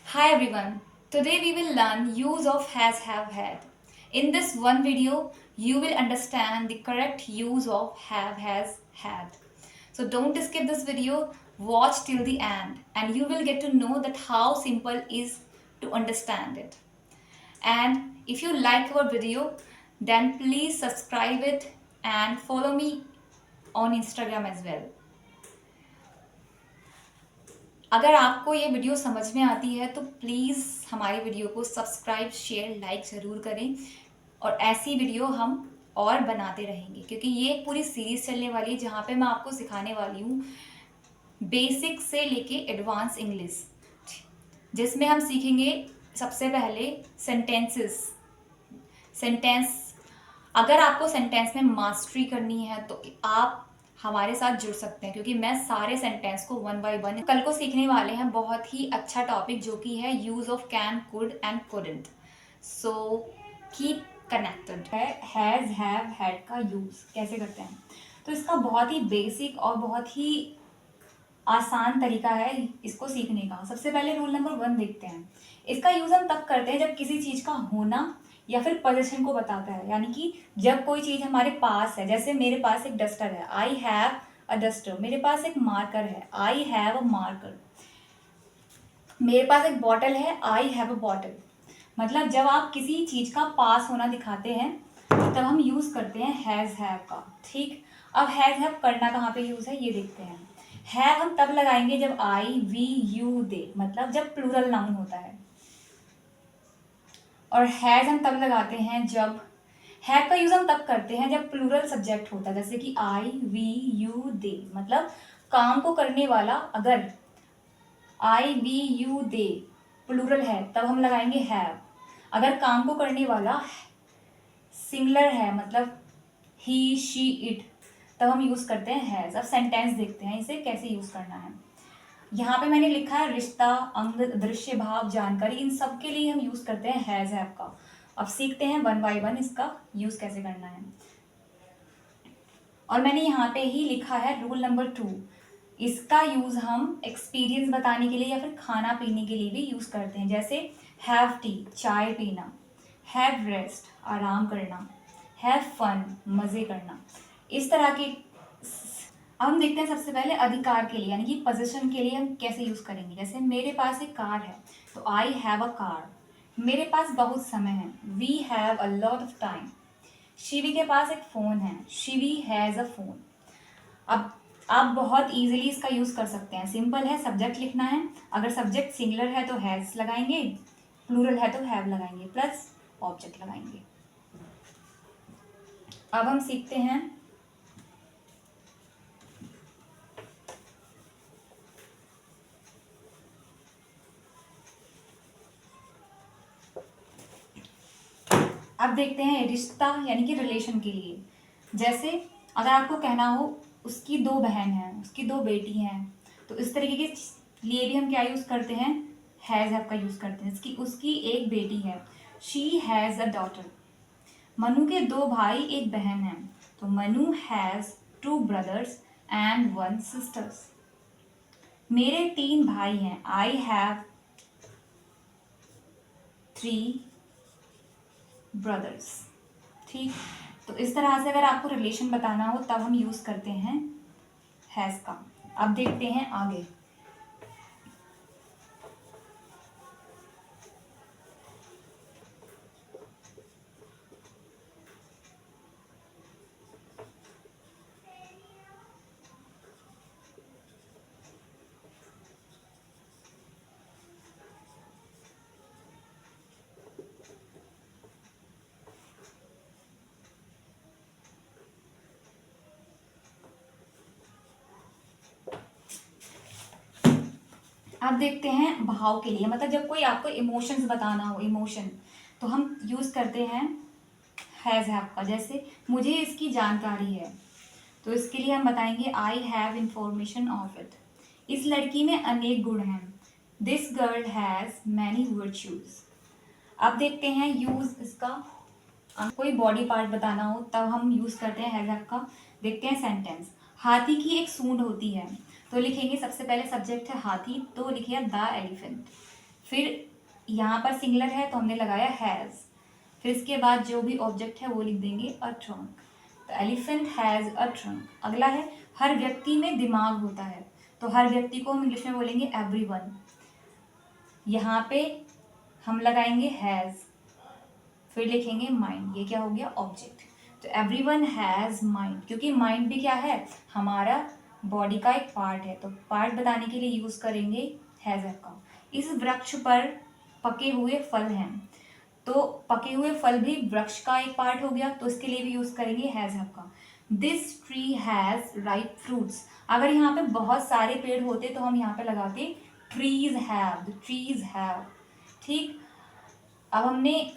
Hi everyone. Today we will learn use of has have had. In this one video, you will understand the correct use of have has had. So don't skip this video, watch till the end and you will get to know that how simple is to understand it. And if you like our video, then please subscribe it and follow me on Instagram as well. अगर आपको ये video समझ में आती है तो please हमारी video को सब्सक्राइब शेयर लाइक ज़रूर करें और ऐसी वीडियो हम और बनाते रहेंगे क्योंकि ये एक पूरी सीरीज़ चलने वाली है जहाँ पे मैं आपको सिखाने वाली हूँ बेसिक से लेके एडवांस इंग्लिश, जिसमें हम सीखेंगे सबसे पहले सेंटेंस। अगर आपको सेंटेंस में मास्टरी करनी है तो आप हमारे साथ जुड़ सकते हैं क्योंकि मैं सारे सेंटेंस को वन बाय वन कल को सीखने वाले हैं। बहुत ही अच्छा टॉपिक जो कि है use of can could and couldn't. So keep connected. है हैज़ हैव हैड का यूज कैसे करते हैं, तो इसका बहुत ही बेसिक और बहुत ही आसान तरीका है इसको सीखने का। सबसे पहले रूल नंबर 1 देखते हैं। इसका यूज हम तब करते हैं जब किसी चीज का होना या फिर पोजीशन को बताता है, यानी कि जब कोई चीज हमारे पास है। जैसे मेरे पास एक डस्टर है, आई हैव अ डस्टर। मेरे पास एक मार्कर है, आई हैव अ मार्कर। मेरे पास एक बॉटल है, आई हैव अ बॉटल। मतलब जब आप किसी चीज का पास होना दिखाते हैं तब हम यूज करते हैं हैज हैव का। ठीक, अब हैज हैव करना कहाँ पे यूज है ये देखते हैं। हैव हम तब लगाएंगे जब आई वी यू दे, मतलब जब प्लूरल नाउन होता है। और हैज हम तब लगाते हैं जब हैव का यूज हम तब करते हैं जब प्लूरल सब्जेक्ट होता है, जैसे कि आई वी यू दे। मतलब काम को करने वाला अगर आई वी यू दे प्लूरल है तब हम लगाएंगे हैव। अगर काम को करने वाला सिंगुलर है, मतलब ही शी इट, तब हम यूज करते हैं हैज। अब सेंटेंस देखते हैं इसे कैसे यूज करना है। यहाँ पे मैंने लिखा है रिश्ता, अंग, दृश्य, भाव, जानकारी, इन सब के लिए हम यूज करते हैं हैज हैव का। अब सीखते हैं वन बाय वन इसका यूज कैसे करना है। और मैंने यहाँ पे ही लिखा है रूल नंबर 2। इसका यूज हम एक्सपीरियंस बताने के लिए या फिर खाना पीने के लिए भी यूज करते हैं। जैसे हैव टी, चाय पीना। हैव रेस्ट, आराम करना। हैव फन, मजे करना। इस तरह के। अब हम देखते हैं सबसे पहले अधिकार के लिए, यानी कि पोजीशन के लिए हम कैसे यूज करेंगे। जैसे मेरे पास एक कार है तो आई हैव अ कार। मेरे पास बहुत समय है, we have a lot of time. Shivi के पास एक फोन है, शिवी हैज अ फोन। अब आप बहुत इजीली इसका यूज कर सकते हैं। सिंपल है, सब्जेक्ट लिखना है। अगर सब्जेक्ट सिंगुलर है तो हैज लगाएंगे, प्लूरल है तो हैव लगाएंगे, प्लस ऑब्जेक्ट लगाएंगे। अब हम सीखते हैं अब देखते हैं रिश्ता यानी कि रिलेशन के लिए। जैसे अगर आपको कहना हो उसकी 2 बहन हैं, उसकी 2 बेटी हैं, तो इस तरीके के लिए भी हम क्या यूज करते हैं, हैज हैव का यूज करते हैं। उसकी एक बेटी है, she has a daughter. Manu के 2 भाई एक बहन है, तो Manu has 2 brothers and 1 sisters. मेरे 3 भाई हैं, आई हैव 3 ब्रदर्स। ठीक, तो इस तरह से अगर आपको रिलेशन बताना हो तब हम यूज करते हैं हैज का। अब देखते हैं आगे। अब देखते हैं भाव के लिए, मतलब जब कोई आपको इमोशंस बताना हो, इमोशन, तो हम यूज करते हैं हैज हैव का। जैसे मुझे इसकी जानकारी है, तो इसके लिए हम बताएंगे I have information of it. इस लड़की में अनेक गुण हैं, this girl has many virtues. अब देखते हैं यूज इसका। कोई बॉडी पार्ट बताना हो तब हम यूज करते हैं हैज हैव का। देखते हैं सेंटेंस। हाथी की एक सूंड होती है, तो लिखेंगे सबसे पहले सब्जेक्ट है हाथी, तो लिखिए द एलिफेंट। फिर यहाँ पर सिंगुलर है तो हमने लगाया हैज़, फिर इसके बाद जो भी ऑब्जेक्ट है वो लिख देंगे अ ट्रंक। तो एलिफेंट हैज़ अ ट्रंक। अगला है हर व्यक्ति में दिमाग होता है, तो हर व्यक्ति को हम इंग्लिश में बोलेंगे एवरीवन। यहाँ पे हम लगाएंगे हैज़, फिर लिखेंगे माइंड। ये क्या हो गया? ऑब्जेक्ट। तो एवरीवन हैज़ माइंड, क्योंकि माइंड भी क्या है? हमारा बॉडी का एक पार्ट है, तो पार्ट बताने के लिए यूज करेंगे हैज़ का। इस वृक्ष पर पके हुए फल हैं, तो पके हुए फल भी वृक्ष का एक पार्ट हो गया, तो इसके लिए भी यूज करेंगे हैज़ का। This tree has ripe fruits. अगर यहाँ पे बहुत सारे पेड़ होते तो हम यहाँ पे लगाते ट्रीज हैव, ट्रीज हैव। ठीक, अब हमने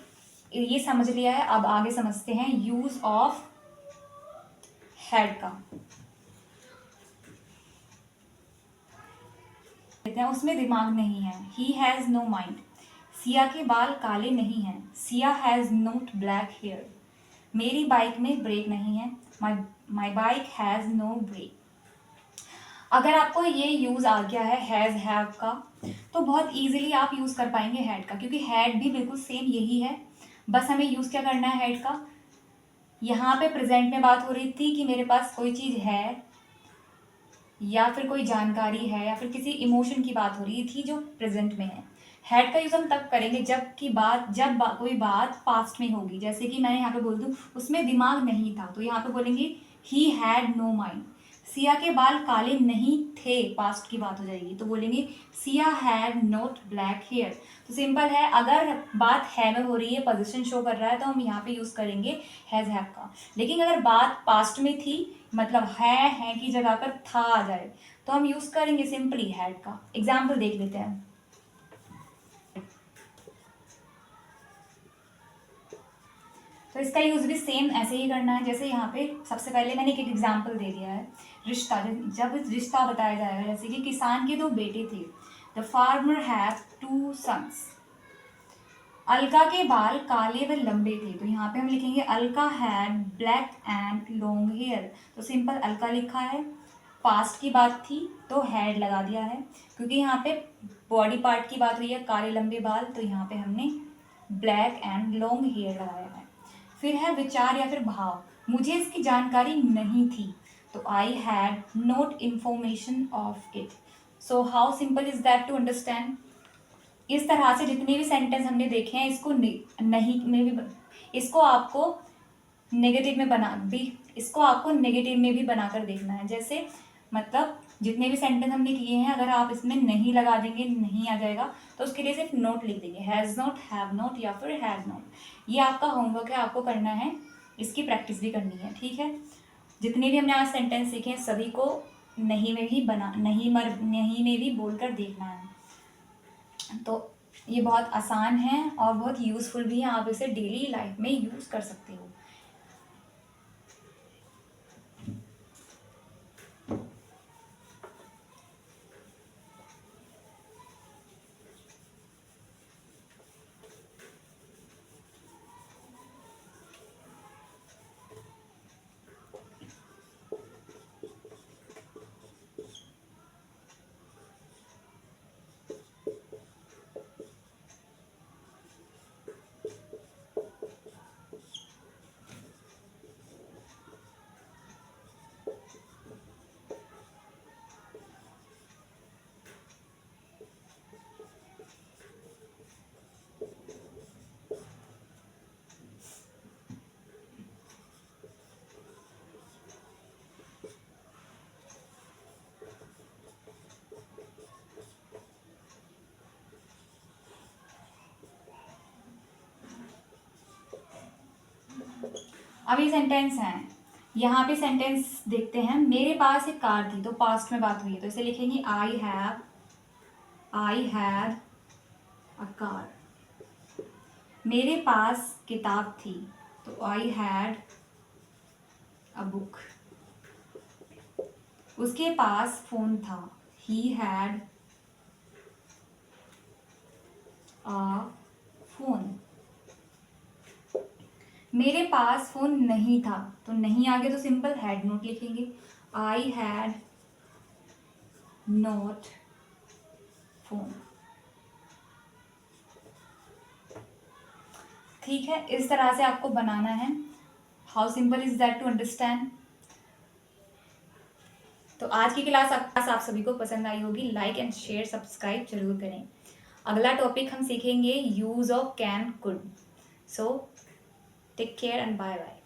ये समझ लिया है, अब आगे समझते हैं यूज ऑफ हैड का। उसमें दिमाग नहीं है, he has no mind. Siya के बाल काले नहीं हैं, Siya has not black hair. मेरी बाइक में ब्रेक नहीं है, my bike has no brake. अगर आपको ये यूज आ गया है हैज हैव का, तो बहुत इजीली आप यूज कर पाएंगे हैड का, क्योंकि हैड भी बिल्कुल सेम यही है, बस हमें यूज क्या करना है हैड का। यहाँ पे प्रेजेंट में बात हो रही थी कि मेरे पास कोई चीज है या फिर कोई जानकारी है या फिर किसी इमोशन की बात हो रही थी जो प्रेजेंट में है। हैड का यूज हम तब करेंगे जब कोई बात पास्ट में होगी। जैसे कि मैं यहाँ पे बोल दूँ उसमें दिमाग नहीं था, तो यहाँ पे बोलेंगे he had no mind. Siya के बाल काले नहीं थे, पास्ट की बात हो जाएगी, तो बोलेंगे Siya had not black hair. तो सिंपल है, अगर बात है में हो रही है, पोजीशन शो कर रहा है, तो हम यहाँ पे यूज करेंगे हैज हैव का। लेकिन अगर बात पास्ट में थी, मतलब है की जगह पर था आ जाए, तो हम यूज करेंगे सिंपली हैड का। एग्जाम्पल देख लेते हैं। तो इसका यूज भी सेम ऐसे ही करना है, जैसे यहाँ पे सबसे पहले मैंने एक एग्जाम्पल दे दिया है रिश्ता। जब रिश्ता बताया जाएगा, जैसे कि किसान के 2 बेटे थे, the farmer have 2 sons. Alka के बाल काले व लंबे थे, तो यहाँ पे हम लिखेंगे Alka had black and long hair. तो सिंपल अलका लिखा है, पास्ट की बात थी तो हैड लगा दिया है, क्योंकि यहाँ पे बॉडी पार्ट की बात हुई है, काले लंबे बाल, तो यहाँ पे हमने ब्लैक एंड लॉन्ग हेयर लगाया है। फिर है विचार या फिर भाव, मुझे इसकी जानकारी नहीं थी, तो I had not information of it. So how simple is that to understand. इस तरह से जितने भी सेंटेंस हमने देखे हैं, नहीं में भी इसको आपको नेगेटिव में बना भी इसको आपको नेगेटिव में भी बनाकर देखना है। जैसे मतलब जितने भी सेंटेंस हमने किए हैं, अगर आप इसमें नहीं लगा देंगे, नहीं आ जाएगा, तो उसके लिए सिर्फ नोट लिख देंगे, हैज़ नोट, हैव नोट या फिर हैड नोट। ये आपका होमवर्क है, आपको करना है, इसकी प्रैक्टिस भी करनी है। ठीक है, जितने भी हमने आज सेंटेंस सीखे हैं सभी को नहीं में भी बोलकर देखना है। तो ये बहुत आसान है और बहुत यूज़फुल भी है, आप इसे डेली लाइफ में यूज़ कर सकते हो। अब ये सेंटेंस हैं, यहाँ पे सेंटेंस देखते हैं। मेरे पास एक कार थी, तो पास्ट में बात हुई है, तो इसे लिखेंगे आई हैड अ कार। मेरे पास किताब थी, तो आई हैड अ बुक। उसके पास फोन था, ही हैड अ फोन। मेरे पास फोन नहीं था, तो नहीं आगे तो सिंपल हैड नोट लिखेंगे, आई हैड नोट फोन। ठीक है, इस तरह से आपको बनाना है। How simple is that to understand. तो आज की क्लास आप सभी को पसंद आई होगी। लाइक एंड शेयर सब्सक्राइब जरूर करें। अगला टॉपिक हम सीखेंगे use of can could. So take care and bye bye.